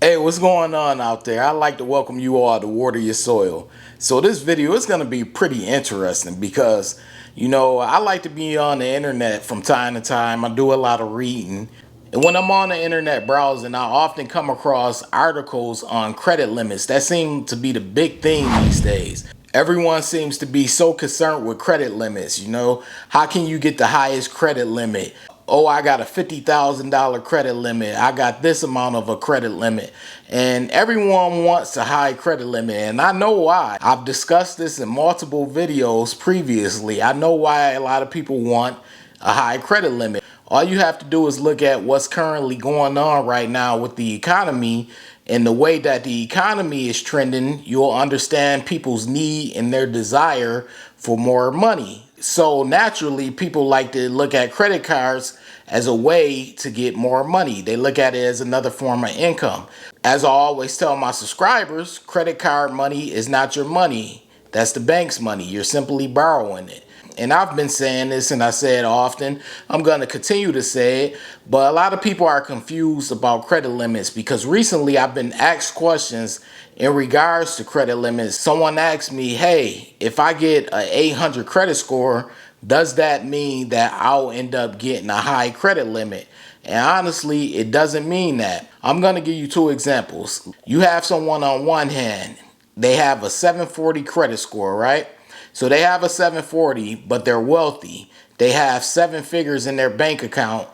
Hey, what's going on out there? I'd like to welcome you all to Water Your Soil. So this video is going to be pretty interesting because, I like to be on the internet from time to time. I do a lot of reading. And when I'm on the internet browsing, I often come across articles on credit limits. That seem to be the big thing these days. Everyone seems to be so concerned with credit limits. How can you get the highest credit limit? Oh, I got a $50,000 credit limit. I got this amount of a credit limit. And everyone wants a high credit limit. And I know why. I've discussed this in multiple videos previously. I know why a lot of people want a high credit limit. All you have to do is look at what's currently going on right now with the economy and the way that the economy is trending. You'll understand people's need and their desire for more money. So naturally, people like to look at credit cards as a way to get more money. They look at it as another form of income. As I always tell my subscribers, credit card money is not your money. That's the bank's money. You're simply borrowing it. And I've been saying this, and I say it often. I'm going to continue to say it. But a lot of people are confused about credit limits because recently I've been asked questions in regards to credit limits. Someone asked me, hey, if I get an 800 credit score, does that mean that I'll end up getting a high credit limit? And honestly, it doesn't mean that. I'm going to give you two examples. You have someone on one hand, they have a 740 credit score, right? So they have a 740, but they're wealthy. They have seven figures in their bank account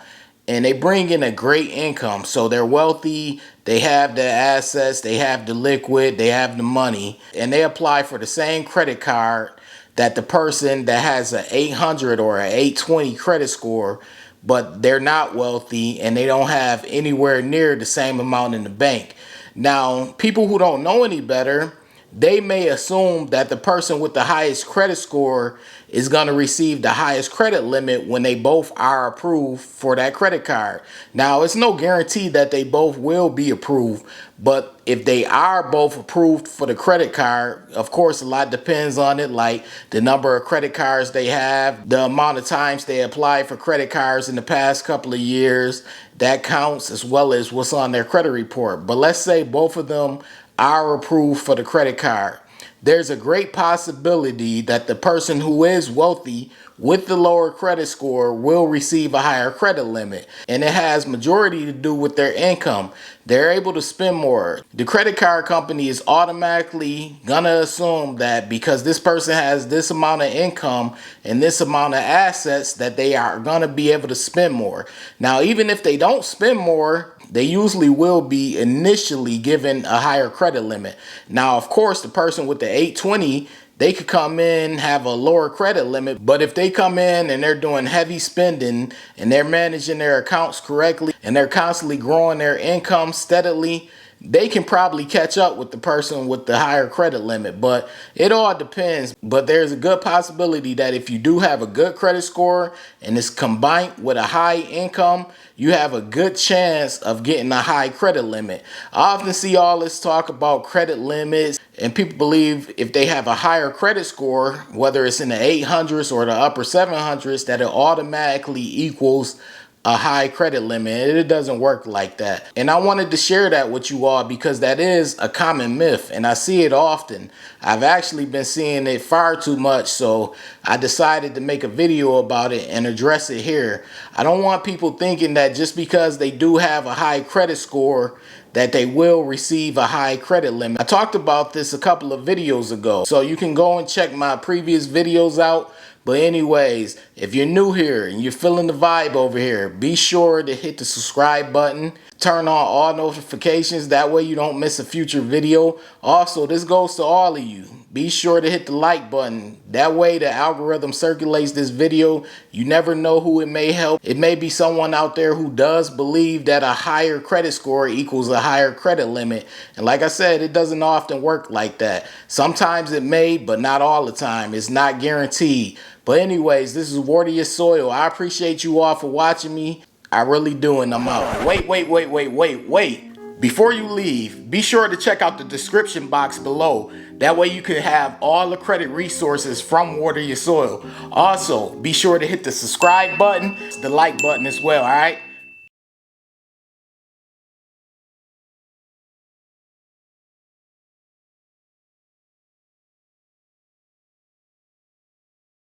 and they bring in a great income. So they're wealthy, they have the assets, they have the liquid, they have the money, and they apply for the same credit card that the person that has an 800 or an 820 credit score, but they're not wealthy and they don't have anywhere near the same amount in the bank. Now, people who don't know any better, they may assume that the person with the highest credit score is going to receive the highest credit limit when they both are approved for that credit card. Now, it's no guarantee that they both will be approved, but if they are both approved for the credit card, of course, a lot depends on it, like the number of credit cards they have, the amount of times they applied for credit cards in the past couple of years. That counts, as well as what's on their credit report. But let's say both of them are approved for the credit card. There's a great possibility that the person who is wealthy with the lower credit score will receive a higher credit limit. And it has majority to do with their income. They're able to spend more. The credit card company is automatically gonna assume that because this person has this amount of income and this amount of assets, that they are gonna be able to spend more. Now, even if they don't spend more, they usually will be initially given a higher credit limit. Now, of course, the person with the 820, they could come in, have a lower credit limit, but if they come in and they're doing heavy spending and they're managing their accounts correctly and they're constantly growing their income steadily, they can probably catch up with the person with the higher credit limit. But it all depends. But there's a good possibility that if you do have a good credit score and it's combined with a high income, you have a good chance of getting a high credit limit. I often see all this talk about credit limits, and people believe if they have a higher credit score, whether it's in the 800s or the upper 700s, that it automatically equals a high credit limit. It doesn't work like that. And I wanted to share that with you all because that is a common myth and I see it often. I've actually been seeing it far too much, so I decided to make a video about it and address it here. I don't want people thinking that just because they do have a high credit score that they will receive a high credit limit. I talked about this a couple of videos ago, so you can go and check my previous videos out. But anyways, if you're new here and you're feeling the vibe over here, be sure to hit the subscribe button, turn on all notifications, that way you don't miss a future video. Also, this goes to all of you. Be sure to hit the like button. That way the algorithm circulates this video. You never know who it may help. It may be someone out there who does believe that a higher credit score equals a higher credit limit. And like I said, it doesn't often work like that. Sometimes it may, but not all the time. It's not guaranteed. But anyways, this is Water Your Soil. I appreciate you all for watching me. I really do, and I'm out. Wait. Before you leave, be sure to check out the description box below. That way you can have all the credit resources from Water Your Soil. Also, be sure to hit the subscribe button, the like button as well, all right?